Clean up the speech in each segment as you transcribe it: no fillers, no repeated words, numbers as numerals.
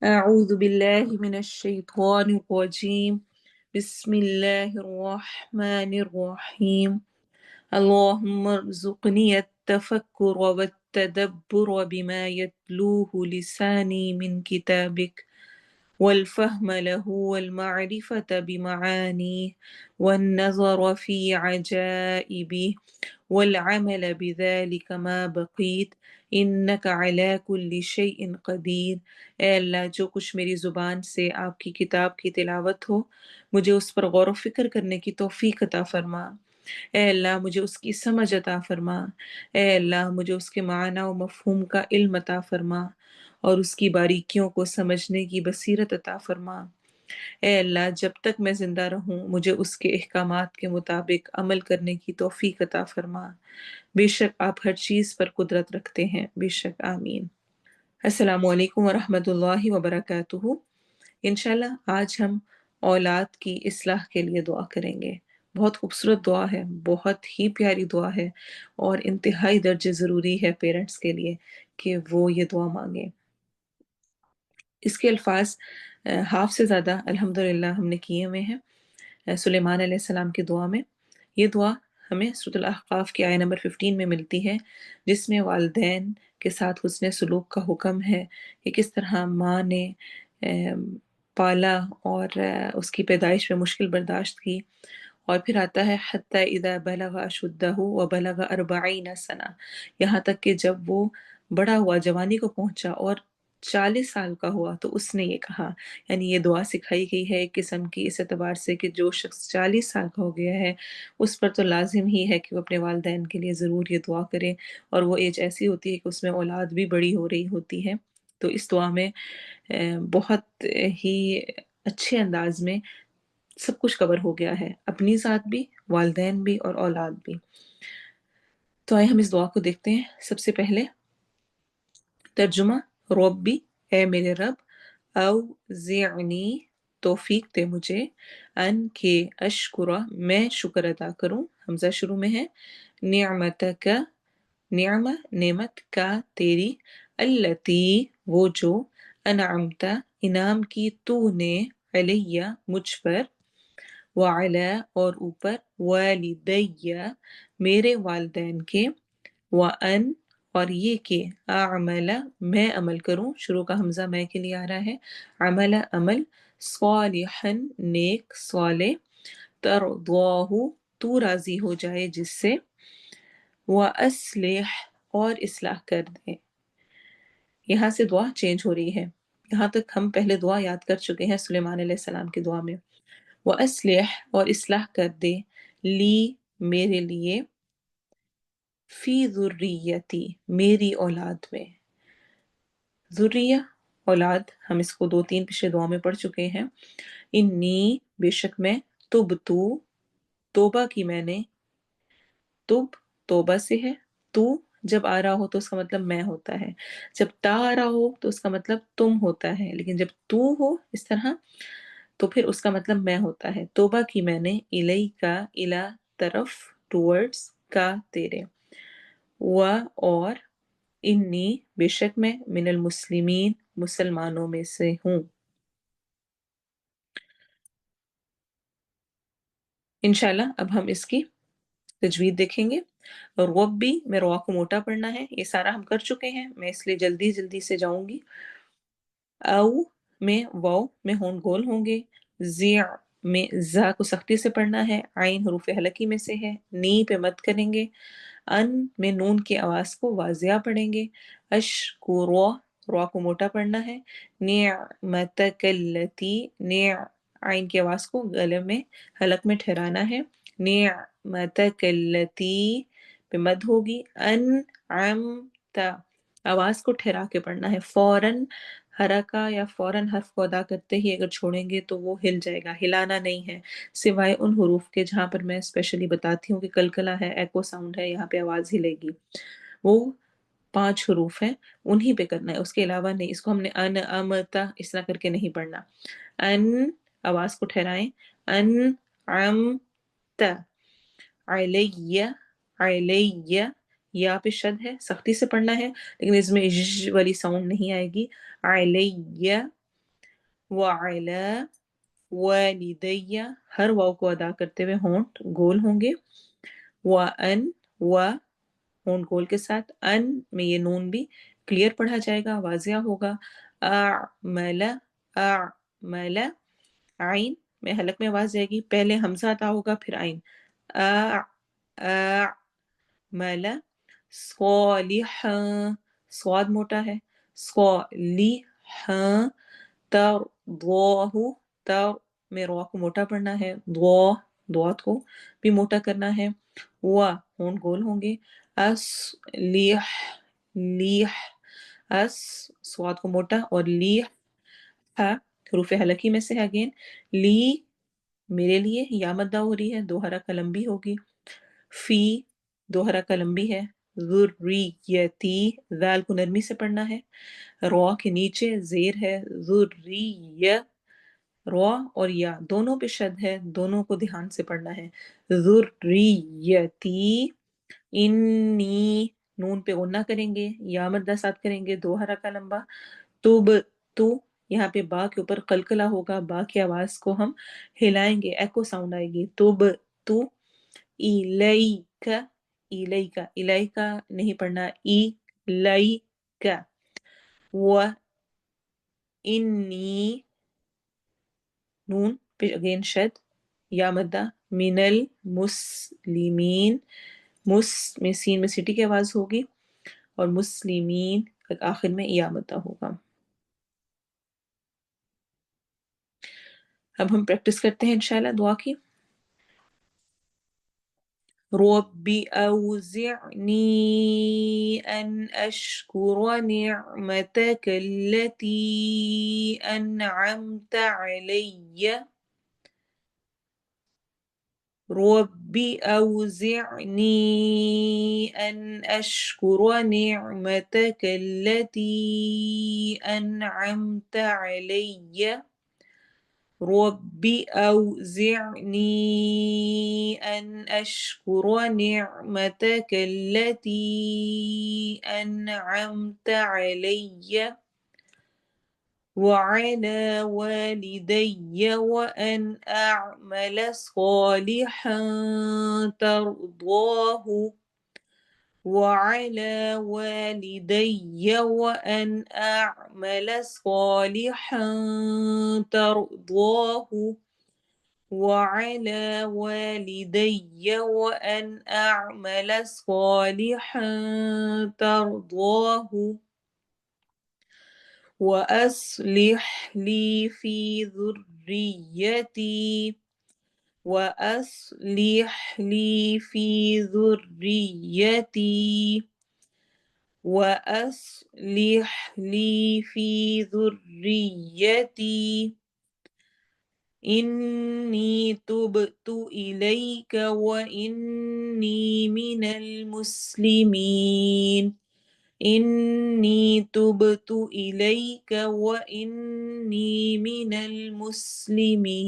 أعوذ بالله من الشيطان الرجيم. بسم الله الرحمن الرحيم. اللهم ارزقني التفكر والتدبر بما يتلوه لساني من كتابك، والفهم له والمعرفة بمعانيه، والنظر في عجائبه، والعمل بذلك ما بقيت، انک علی کل شیء قدیر۔ اے اللہ، جو کچھ میری زبان سے آپ کی کتاب کی تلاوت ہو، مجھے اس پر غور و فکر کرنے کی توفیق عطا فرما۔ اے اللہ، مجھے اس کی سمجھ عطا فرما۔ اے اللہ، مجھے اس کے معنی و مفہوم کا علم عطا فرما اور اس کی باریکیوں کو سمجھنے کی بصیرت عطا فرما۔ اے اللہ، جب تک میں زندہ رہوں مجھے اس کے احکامات کے مطابق عمل کرنے کی توفیق عطا فرما۔ بے شک آپ ہر چیز پر قدرت رکھتے ہیں، بے شک، آمین۔ السلام علیکم ورحمۃ اللہ وبرکاتہ۔ انشاءاللہ آج ہم اولاد کی اصلاح کے لیے دعا کریں گے۔ بہت خوبصورت دعا ہے، بہت ہی پیاری دعا ہے اور انتہائی درجے ضروری ہے پیرنٹس کے لیے کہ وہ یہ دعا مانگیں۔ اس کے الفاظ ہاف سے زیادہ الحمدللہ ہم نے کیے ہوئے ہیں سلیمان علیہ السلام کی دعا میں۔ یہ دعا ہمیں سورۃ الاحقاف کی آیہ نمبر 15 میں ملتی ہے، جس میں والدین کے ساتھ حسن سلوک کا حکم ہے کہ کس طرح ماں نے پالا اور اس کی پیدائش میں مشکل برداشت کی، اور پھر آتا ہے حتی اذا بلغ اشدہ وبلغ 40 سنہ، یہاں تک کہ جب وہ بڑا ہوا، جوانی کو پہنچا اور 40 سال کا ہوا تو اس نے یہ کہا، یعنی یہ دعا سکھائی گئی ہے ایک قسم کی اس اعتبار سے کہ جو شخص 40 سال کا ہو گیا ہے اس پر تو لازم ہی ہے کہ وہ اپنے والدین کے لیے ضرور یہ دعا کرے، اور وہ ایج ایسی ہوتی ہے کہ اس میں اولاد بھی بڑی ہو رہی ہوتی ہے۔ تو اس دعا میں بہت ہی اچھے انداز میں سب کچھ کور ہو گیا ہے، اپنی ذات بھی، والدین بھی اور اولاد بھی۔ تو آئے ہم اس دعا کو دیکھتے ہیں۔ سب سے پہلے ترجمہ: ربی، اے میرے رب، اوزعنی، توفیق دے مجھے، ان کے اشکرہ، میں شکر ادا کروں، حمزہ شروع میں ہے، نعمتک، نعمہ نعمت، کا تیری، التی وہ جو، انعمت انعام کی تو نے، علیہ مجھ پر، وعلی اور اوپر، والدی میرے والدین کے، وان اور یہ کہ اعمل میں عمل کروں، شروع کا حمزہ میں کے لیے آ رہا ہے، عمل عمل، صالحا نیک صالح، ترضاہ تو راضی ہو جائے جس سے، واصلح اور اصلاح کر دے۔ یہاں سے دعا چینج ہو رہی ہے، یہاں تک ہم پہلے دعا یاد کر چکے ہیں سلیمان علیہ السلام کی دعا میں۔ وَأَصْلِحْ اور اصلاح کر دے، لی میرے لیے، فی ذریتی میری اولاد میں۔ ذریہ اولاد، ہم اس کو 2-3 پچھلے دعا میں پڑھ چکے ہیں۔ انی بے شک میں، تبتو توبہ کی میں نے، تب توبہ سے ہے، تو جب آ رہا ہو تو اس کا مطلب میں ہوتا ہے، جب تا آ رہا ہو تو اس کا مطلب تم ہوتا ہے، لیکن جب تو ہو اس طرح تو پھر اس کا مطلب میں ہوتا ہے۔ توبہ کی میں نے، الی کا، الا طرف، ٹورڈز کا تیرے، و اور، انی بے شک میں، من المسلمین مسلمانوں میں سے ہوں۔ انشاءاللہ اب ہم اس کی تجوید دیکھیں گے۔ ربی میں روا کو موٹا پڑھنا ہے، یہ سارا ہم کر چکے ہیں، میں اس لیے جلدی جلدی سے جاؤں گی۔ او میں واو میں ہون گول ہوں گے، زیع میں زا کو سختی سے پڑھنا ہے، عین حروف حلقی میں سے ہے، نی پہ مد کریں گے، ان میں نون کی آواز کو واضح پڑھیں گے، اشکرو را کو موٹا پڑھنا ہے، نعمتک التی، عین کی آواز کو گلے میں حلق میں ٹھہرانا ہے، نعمتک التی پہ مد ہوگی، انعمت آواز کو ٹھہرا کے پڑھنا ہے، فوراً حرکہ یا فوراً حرف کو ادا کرتے ہی اگر چھوڑیں گے تو وہ ہل جائے گا، ہلانا نہیں ہے، سوائے ان حروف کے جہاں پر میں اسپیشلی بتاتی ہوں کہ کلکلا ہے، ایکو ساؤنڈ ہے، یہاں پہ آواز ہلے گی، وہ 5 حروف ہیں، انہی پہ کرنا ہے، اس کے علاوہ نہیں۔ اس کو ہم نے ان امتا اس طرح کر کے نہیں پڑھنا، ان آواز کو ٹھہرائیں، ان عمت، علیہ، علیہ یا پہ شد ہے، سختی سے پڑھنا ہے، لیکن اس میں ژ والی ساؤنڈ نہیں آئے گی، علیہ وعلا والدیہ، ہر واو کو ادا کرتے ہوئے ہونٹ گول ہوں گے. وَأَن، و ہونٹ گول کے ساتھ، ان میں یہ نون بھی کلیئر پڑھا جائے گا، واضح ہوگا. اعمل، اعمل، عین میں حلق میں آواز جائے گی، پہلے حمزہ ادا ہوگا پھر عین. اعمل صالحا، صاد موٹا ہے، صالحا، ترضاہ، تر میں رو کو موٹا پڑھنا ہے، ضاد کو بھی موٹا کرنا ہے. ہونٹ گول ہوں گے. اسلیح، لیح، اس سواد کو موٹا، اور لیح حروف حلقی میں سے ہے اگین. لی میرے لیے، یا مدہ ہو رہی ہے، دو حرکہ لمبی ہوگی. فی دو حرکہ لمبی ہے. ذریتی، ذال کو نرمی سے پڑھنا ہے، رو کے نیچے زیر ہے. ذریہ، رو اور یا دونوں پہ شد ہے، دونوں کو دھیان سے پڑھنا ہے. ذریتی، انی نون پہ غنہ کریں گے، یا مدہ ساتھ کریں گے، دو حرکہ لمبا. تب تو، یہاں پہ با کے اوپر قلقلہ ہوگا، با کی آواز کو ہم ہلائیں گے، ایکو ساؤنڈ آئے گی. تب تو، الیک، الیک، الیک نہیں پڑھنا، الیک. و انی نون پہ اگین شد، یا مدہ. من المسلمین، مس میں سین میں سٹی کی آواز ہوگی، اور مسلمین آخر میں یا مدہ ہوگا. اب ہم پریکٹس کرتے ہیں انشاءاللہ دعا کی. رب أوزعني أن أشكر نعمتك التي أنعمت علي. رب أوزعني أن أشكر نعمتك التي أنعمت علي. رب أوزعني أن أشكر نعمتك التي أنعمت علي وعلى والدي وأن أعمل صالحا ترضاه. وعلى والدي وأن أعمل صالحا ترضاه. وعلى والدي وأن أعمل صالحا ترضاه. وأصلح لي في ذريتي، وأصلح لي في ذريتي، وأصلح لي في ذريتي. إني تبت إليك وإني من المسلمين. إني تبت إليك وإني من المسلمين.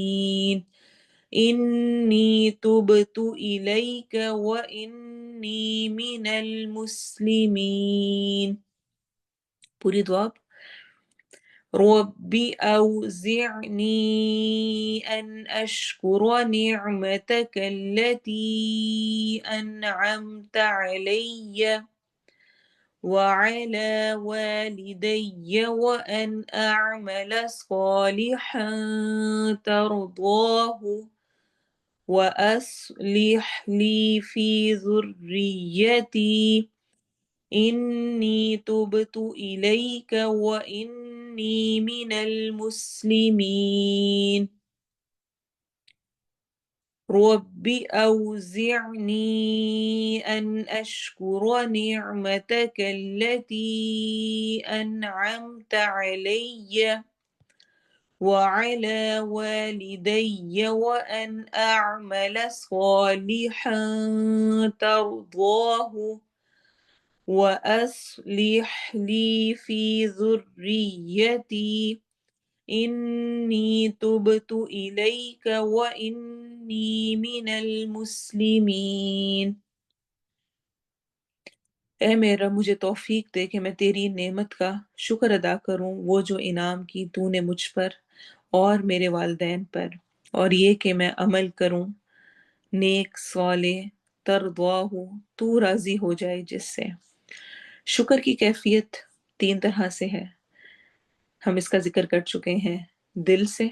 إني تبت إليك وإني من المسلمين. پوری دعا. رب أوزعني أن أشكر نعمتك التي أنعمت علي وعلى والدي وأن أعمل صالحا ترضاه. وأصلح لي في ذريتي. إني تبت إليك وإني من المسلمين. رب أوزعني أن أشكر نعمتك التي أنعمت علي وعلى والدي وأن أعمل صالحا ترضاه. وأصلح لي في ذريتي. إني تبت إليك وإني من المسلمين. اے میرا مجھے توفیق دے کہ میں تیری نعمت کا شکر ادا کروں، وہ جو انعام کی تو نے مجھ پر اور میرے والدین پر، اور یہ کہ میں عمل کروں نیک صالح ترضواہ، تو راضی ہو جائے جس سے۔ شکر کی کیفیت تین طرح سے ہے، ہم اس کا ذکر کر چکے ہیں، دل سے،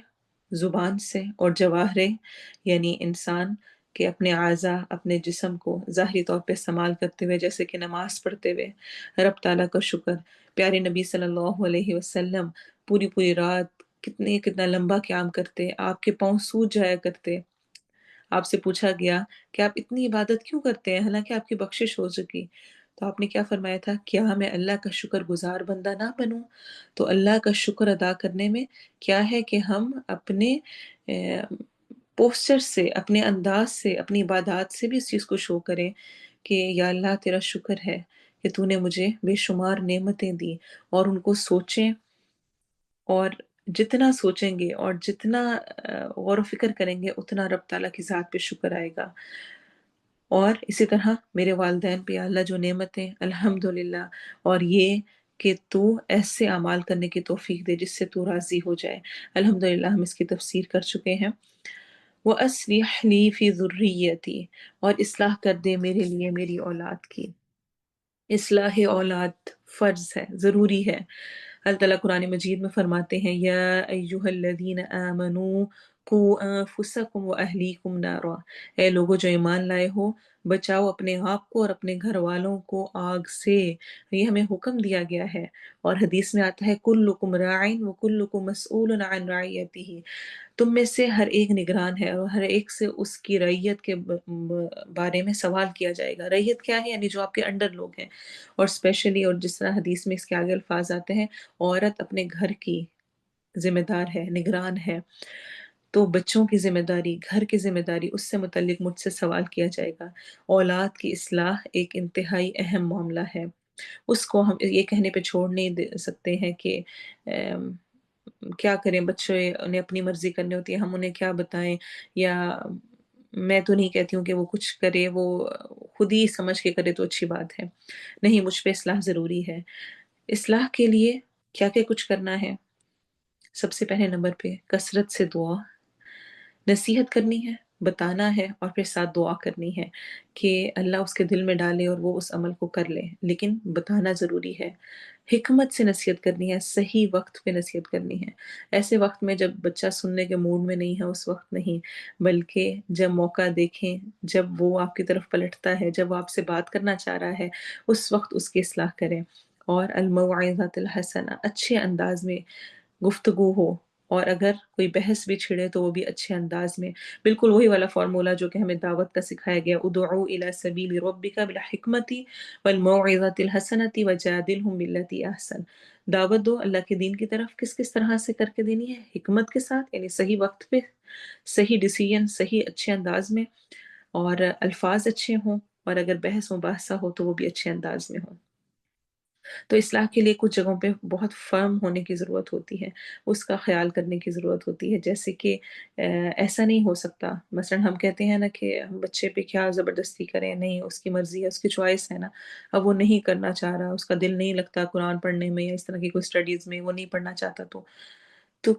زبان سے، اور جواہرے یعنی انسان کے اپنے اعضاء، اپنے جسم کو ظاہری طور پہ استعمال کرتے ہوئے، جیسے کہ نماز پڑھتے ہوئے رب تعالیٰ کا شکر۔ پیارے نبی صلی اللہ علیہ وسلم پوری پوری رات کتنا لمبا قیام کرتے، آپ کے پاؤں سوج جایا کرتے۔ آپ سے پوچھا گیا کہ آپ اتنی عبادت کیوں کرتے ہیں حالانکہ آپ کی بخشش ہو چکی؟ تو آپ نے کیا فرمایا تھا؟ کیا میں اللہ کا شکر گزار بندہ نہ بنوں؟ تو اللہ کا شکر ادا کرنے میں کیا ہے کہ ہم اپنے پوسچر سے، اپنے انداز سے، اپنی عبادات سے بھی اس چیز کو شو کریں کہ یا اللہ تیرا شکر ہے کہ تو نے مجھے بے شمار نعمتیں دی، اور ان کو سوچیں، اور جتنا سوچیں گے اور جتنا غور و فکر کریں گے اتنا رب تعالیٰ کی ذات پہ شکر آئے گا۔ اور اسی طرح میرے والدین پہ یا اللہ جو نعمتیں، الحمدللہ، اور یہ کہ تو ایسے اعمال کرنے کی توفیق دے جس سے تو راضی ہو جائے۔ الحمدللہ ہم اس کی تفسیر کر چکے ہیں۔ وَأَصْلِحْ لِي فِي ذُرِّيَّتِي، اور اصلاح کر دے میرے لیے میری اولاد کی۔ اصلاح اولاد فرض ہے، ضروری ہے۔ اللہ تعالیٰ قرآن مجید میں فرماتے ہیں یا ایہا الذین آمنوا قوا انفسکم واہلیکم نارا، اے لوگو جو ایمان لائے ہو، بچاؤ اپنے آپ کو اور اپنے گھر والوں کو آگ سے۔ یہ ہمیں حکم دیا گیا ہے، اور حدیث میں آتا ہے کلکم راعٍ وکلکم مسئول عن رعیتہ، تم میں سے ہر ایک نگران ہے اور ہر ایک سے اس کی رعیت کے بارے میں سوال کیا جائے گا۔ رعیت کیا ہے؟ یعنی جو آپ کے انڈر لوگ ہیں، اور اسپیشلی، اور جس طرح حدیث میں اس کے آگے الفاظ آتے ہیں، عورت اپنے گھر کی ذمہ دار ہے، نگران ہے، تو بچوں کی ذمہ داری، گھر کی ذمہ داری، اس سے متعلق مجھ سے سوال کیا جائے گا۔ اولاد کی اصلاح ایک انتہائی اہم معاملہ ہے، اس کو ہم یہ کہنے پہ چھوڑ نہیں دے سکتے ہیں کہ کیا کریں، بچے انہیں اپنی مرضی کرنی ہوتی ہے، ہم انہیں کیا بتائیں، یا میں تو نہیں کہتی ہوں کہ وہ کچھ کرے، وہ خود ہی سمجھ کے کرے تو اچھی بات ہے۔ نہیں، مجھ پہ اصلاح ضروری ہے۔ اصلاح کے لیے کیا کیا کچھ کرنا ہے؟ سب سے پہلے نمبر پہ کثرت سے دعا، نصیحت کرنی ہے، بتانا ہے، اور پھر ساتھ دعا کرنی ہے کہ اللہ اس کے دل میں ڈالے اور وہ اس عمل کو کر لے، لیکن بتانا ضروری ہے۔ حکمت سے نصیحت کرنی ہے، صحیح وقت پہ نصیحت کرنی ہے، ایسے وقت میں جب بچہ سننے کے موڈ میں نہیں ہے اس وقت نہیں، بلکہ جب موقع دیکھیں، جب وہ آپ کی طرف پلٹتا ہے، جب وہ آپ سے بات کرنا چاہ رہا ہے، اس وقت اس کی اصلاح کریں۔ اور الموعظۃ الحسنہ، اچھے انداز میں گفتگو ہو، اور اگر کوئی بحث بھی چھڑے تو وہ بھی اچھے انداز میں، بالکل وہی والا فارمولا جو کہ ہمیں دعوت کا سکھایا گیا، ادعو الی سبیل ربک بالحکمت والموعظۃ الحسنۃ وجادلہم باللتی احسن، دعوت دو اللہ کے دین کی طرف، کس کس طرح سے کر کے دینی ہے؟ حکمت کے ساتھ، یعنی صحیح وقت پہ، صحیح ڈیسیژن، صحیح اچھے انداز میں، اور الفاظ اچھے ہوں، اور اگر بحث مباحثہ ہو تو وہ بھی اچھے انداز میں ہو۔ تو اصلاح کے لیے کچھ جگہوں پہ بہت فرم ہونے کی ضرورت ہوتی ہے، اس کا خیال کرنے کی ضرورت ہوتی ہے، جیسے کہ ایسا نہیں ہو سکتا، مثلا ہم کہتے ہیں نا کہ ہم بچے پہ کیا زبردستی کریں، نہیں، اس کی مرضی ہے، اس کی چوائس ہے نا، اب وہ نہیں کرنا چاہ رہا، اس کا دل نہیں لگتا قرآن پڑھنے میں یا اس طرح کی کوئی اسٹڈیز میں، وہ نہیں پڑھنا چاہتا، تو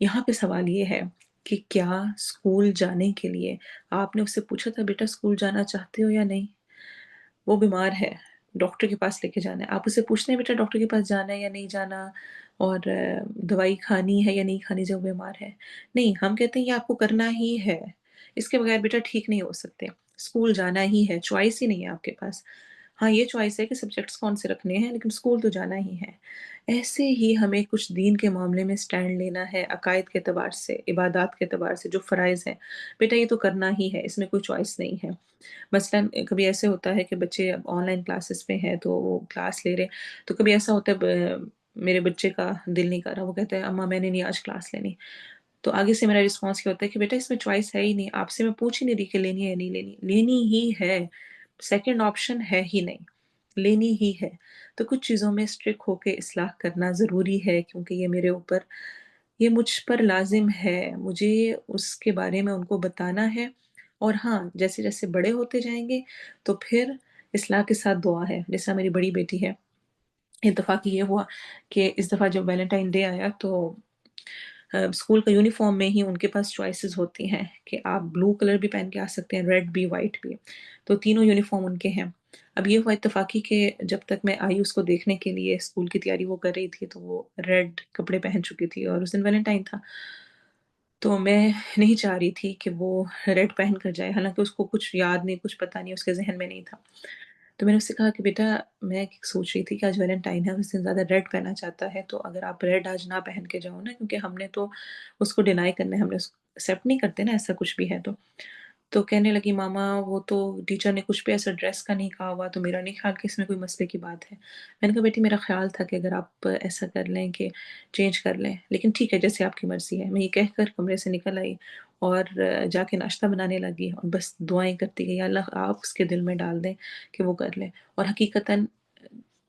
یہاں پہ سوال یہ ہے کہ کیا اسکول جانے کے لیے آپ نے اس سے پوچھا تھا بیٹا اسکول جانا چاہتے ہو یا نہیں؟ وہ بیمار ہے، ڈاکٹر کے پاس لے کے جانا ہے، آپ اسے پوچھتے ہیں بیٹا ڈاکٹر کے پاس جانا ہے یا نہیں جانا، اور دوائی کھانی ہے یا نہیں کھانی جب وہ بیمار ہے؟ نہیں، ہم کہتے ہیں یہ آپ کو کرنا ہی ہے، اس کے بغیر بیٹا ٹھیک نہیں ہو سکتے، اسکول جانا ہی ہے، چوائس ہی نہیں ہے آپ کے پاس۔ ہاں، یہ چوائس ہے کہ سبجیکٹس کون سے رکھنے ہیں، لیکن اسکول تو جانا ہی ہے۔ ایسے ہی ہمیں کچھ دین کے معاملے میں سٹینڈ لینا ہے، عقائد کے اعتبار سے، عبادات کے اعتبار سے، جو فرائض ہیں، بیٹا یہ تو کرنا ہی ہے، اس میں کوئی چوائس نہیں ہے۔ مثلاً کبھی ایسے ہوتا ہے کہ بچے اب آن لائن کلاسز پہ ہیں تو وہ کلاس لے رہے، تو کبھی ایسا ہوتا ہے میرے بچے کا دل نہیں کر رہا، وہ کہتا ہے اماں میں نے نہیں آج کلاس لینی، تو آگے سے میرا رسپانس کیا ہوتا ہے کہ بیٹا اس میں چوائس ہے ہی نہیں، آپ سے میں پوچھ ہی نہیں رہی کہ لینی ہے یا نہیں لینی، لینی ہی ہے، سیکنڈ آپشن ہے ہی نہیں، لینی ہی ہے۔ تو کچھ چیزوں میں اسٹرک ہو کے اصلاح کرنا ضروری ہے، کیونکہ یہ میرے اوپر، یہ مجھ پر لازم ہے، مجھے اس کے بارے میں ان کو بتانا ہے۔ اور ہاں، جیسے جیسے بڑے ہوتے جائیں گے تو پھر اصلاح کے ساتھ دعا ہے. جیسا میری بڑی بیٹی ہے، اتفاق یہ ہوا کہ اس دفعہ جب ویلنٹائن ڈے آیا تو اسکول کا یونیفارم میں ہی ان کے پاس چوائسیز ہوتی ہیں کہ آپ بلو کلر بھی پہن کے آ سکتے ہیں، ریڈ بھی، وائٹ بھی. تو تینوں یونیفارم ان کے ہیں. اب یہ ہوا اتفاقی کہ جب تک میں آئی اس کو دیکھنے کے لیے، اسکول کی تیاری وہ کر رہی تھی، تو وہ ریڈ کپڑے پہن چکی تھی اور اس دن ویلنٹائن تھا. تو میں نہیں چاہ رہی تھی کہ وہ ریڈ پہن کر جائے، حالانکہ اس کو کچھ یاد نہیں، کچھ پتہ نہیں، اس کے ذہن میں نہیں تھا. تو میں نے اس سے کہا کہ بیٹا، میں سوچ رہی تھی کہ آج ویلنٹائن ہے، اس دن زیادہ ریڈ پہننا چاہتا ہے، تو اگر آپ ریڈ آج نہ پہن کے جاؤ نا، کیونکہ ہم نے تو اس کو ڈینائی کرنا ہے، ہم نے اس کو ایکسیپٹ نہیں کرتے نا ایسا کچھ بھی ہے. تو کہنے لگی ماما وہ تو ٹیچر نے کچھ بھی ایسا ڈریس کا نہیں کہا ہوا، تو میرا نہیں خیال کہ اس میں کوئی مسئلے کی بات ہے. میں نے کہا بیٹی میرا خیال تھا کہ اگر آپ ایسا کر لیں کہ چینج کر لیں، لیکن ٹھیک ہے جیسے آپ کی مرضی ہے. میں یہ کہہ کر کمرے سے نکل آئی اور جا کے ناشتہ بنانے لگی اور بس دعائیں کرتی گئی، یا اللہ آپ اس کے دل میں ڈال دیں کہ وہ کر لیں. اور حقیقتاً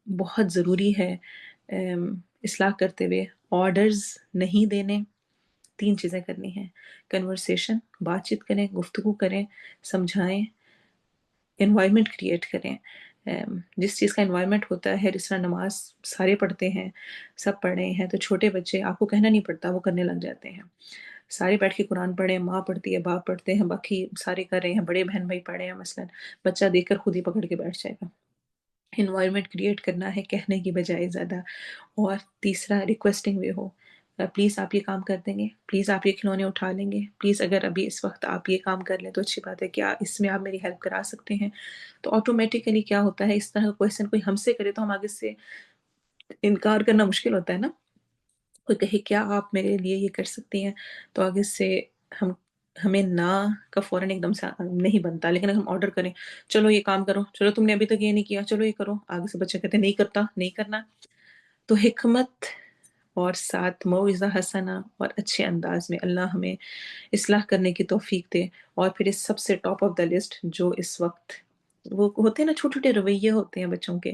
بہت ضروری ہے اصلاح کرتے ہوئے آرڈرز نہیں دینے. 3 چیزیں کرنی ہیں: کنورسیشن، بات چیت کریں، گفتگو کریں، سمجھائیں، انوائرمنٹ کریٹ کریں. جس چیز کا انوائرمنٹ ہوتا ہے، جس طرح نماز سارے پڑھتے ہیں، سب پڑھ رہے ہیں، تو چھوٹے بچے آپ کو کہنا نہیں پڑتا، وہ کرنے لگ جاتے ہیں. سارے بیٹھ کے قرآن پڑھیں، ماں پڑھتی ہے، باپ پڑھتے ہیں، باقی سارے کر رہے ہیں، بڑے بہن بھائی پڑھ رہے ہیں مثلا، بچہ دیکھ کر خود ہی پکڑ کے بیٹھ جائے گا. انوائرمنٹ کریٹ کرنا ہے کہنے کی بجائے زیادہ. اور تیسرا ریکویسٹنگ وے ہو، پلیز آپ یہ کام کر دیں گے، پلیز آپ یہ کھلونے اٹھا لیں گے، پلیز اگر ابھی اس وقت آپ یہ کام کر لیں تو اچھی بات ہے، کیا اس میں آپ میری ہیلپ کرا سکتے ہیں. تو آٹومیٹیکلی کیا ہوتا ہے، اس طرح کا کویشچن کوئی ہم سے کرے تو ہم آگے سے انکار کرنا مشکل ہوتا ہے نا. کوئی کہے کیا آپ میرے لیے یہ کر سکتی ہیں، تو آگے سے ہم ہمیں نہ کا فوراً ایک دم سے نہیں بنتا. لیکن اگر ہم آرڈر کریں، چلو یہ کام کرو، چلو تم نے ابھی تک یہ نہیں کیا، چلو یہ کرو، آگے سے بچے کہتے ہیں نہیں کرتا، نہیں کرنا. تو حکمت اور ساتھ موعظہ حسنہ اور اچھے انداز میں اللہ ہمیں اصلاح کرنے کی توفیق دے. اور پھر اس سب سے ٹاپ آف دا لسٹ جو اس وقت وہ ہوتے ہیں نا، چھوٹے چھوٹے رویے ہوتے ہیں بچوں کے،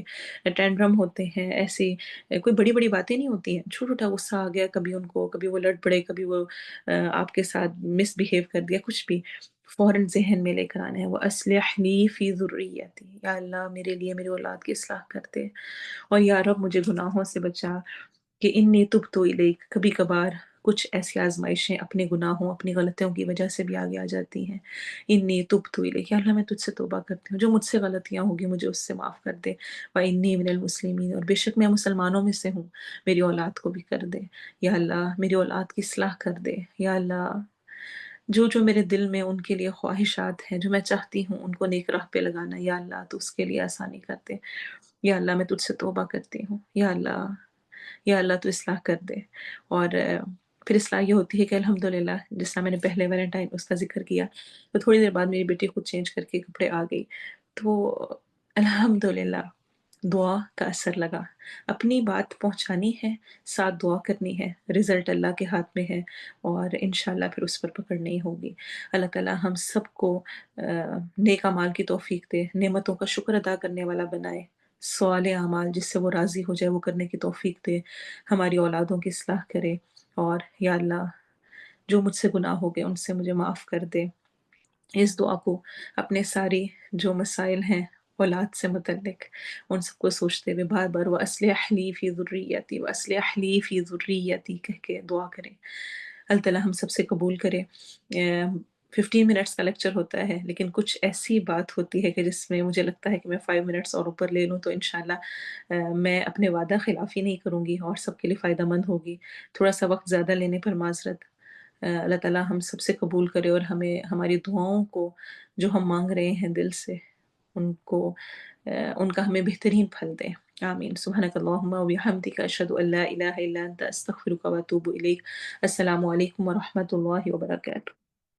ٹینڈرم ہوتے ہیں، ایسی کوئی بڑی بڑی باتیں نہیں ہوتی ہیں، چھوٹا چھوٹا غصہ آ گیا کبھی ان کو، کبھی وہ لڑ پڑے، کبھی وہ آپ کے ساتھ مس بیہیو کر دیا، کچھ بھی فوراً ذہن میں لے کر آنا ہے. وہ اصلح لی فی ذریتی، یا اللہ میرے لیے میری اولاد کی اصلاح کرتے، اور یا رب مجھے گناہوں سے بچا کہ انی تبت الیک. کبھی کبھار کچھ ایسی آزمائشیں اپنے گناہوں، اپنی غلطیوں کی وجہ سے بھی آگے آ جاتی ہیں. انی تبت الیک، یا اللہ میں تجھ سے توبہ کرتی ہوں، جو مجھ سے غلطیاں ہوگی مجھے اس سے معاف کر دے. وانی من المسلمین، اور بے شک میں مسلمانوں میں سے ہوں، میری اولاد کو بھی کر دے. یا اللہ میری اولاد کی اصلاح کر دے. یا اللہ جو جو میرے دل میں ان کے لیے خواہشات ہیں، جو میں چاہتی ہوں ان کو نیک راہ پہ لگانا، یا اللہ تو اس کے لیے آسانی کر دے. یا اللہ میں تجھ سے توبہ کرتی ہوں. یا اللہ، یا اللہ تو اصلاح کر دے. اور پھر اصلاح یہ ہوتی ہے کہ الحمدللہ، جس طرح میں نے پہلے ویلنٹائن اس کا ذکر کیا، تو تھوڑی دیر بعد میری بیٹی خود چینج کر کے کپڑے آ گئی. تو الحمدللہ دعا کا اثر لگا. اپنی بات پہنچانی ہے، ساتھ دعا کرنی ہے، رزلٹ اللہ کے ہاتھ میں ہے، اور انشاءاللہ پھر اس پر پکڑ نہیں ہوگی. اللہ تعالیٰ ہم سب کو نیک اعمال کی توفیق دے، نعمتوں کا شکر ادا کرنے والا بنائے، صالح اعمال جس سے وہ راضی ہو جائے وہ کرنے کی توفیق دے، ہماری اولادوں کی اصلاح کرے. اور یا اللہ جو مجھ سے گناہ ہو گئے ان سے مجھے معاف کر دے. اس دعا کو اپنے ساری جو مسائل ہیں اولاد سے متعلق، ان سب کو سوچتے ہوئے بار بار وَأَصْلِحْ لِي فِي ذُرِّيَّتِي وَأَصْلِحْ لِي فِي ذُرِّيَّتِي کہہ کے دعا کریں. اللہ تعالیٰ ہم سب سے قبول کرے. 15 منٹس کا لیکچر ہوتا ہے، لیکن کچھ ایسی بات ہوتی ہے کہ جس میں مجھے لگتا ہے کہ میں 5 منٹس اور اوپر لے لوں تو انشاءاللہ میں اپنے وعدہ خلافی نہیں کروں گی اور سب کے لیے فائدہ مند ہوگی. تھوڑا سا وقت زیادہ لینے پر معذرت. اللہ تعالیٰ ہم سب سے قبول کرے اور ہمیں ہماری دعاؤں کو جو ہم مانگ رہے ہیں دل سے، ان کو ان کا ہمیں بہترین پھل دے. آمین. سبحانک اللہم و بحمدک، اشہد ان لا الہ الا انت، استغفرک و اتوب الیک. السلام علیکم ورحمۃ اللہ وبرکاتہ.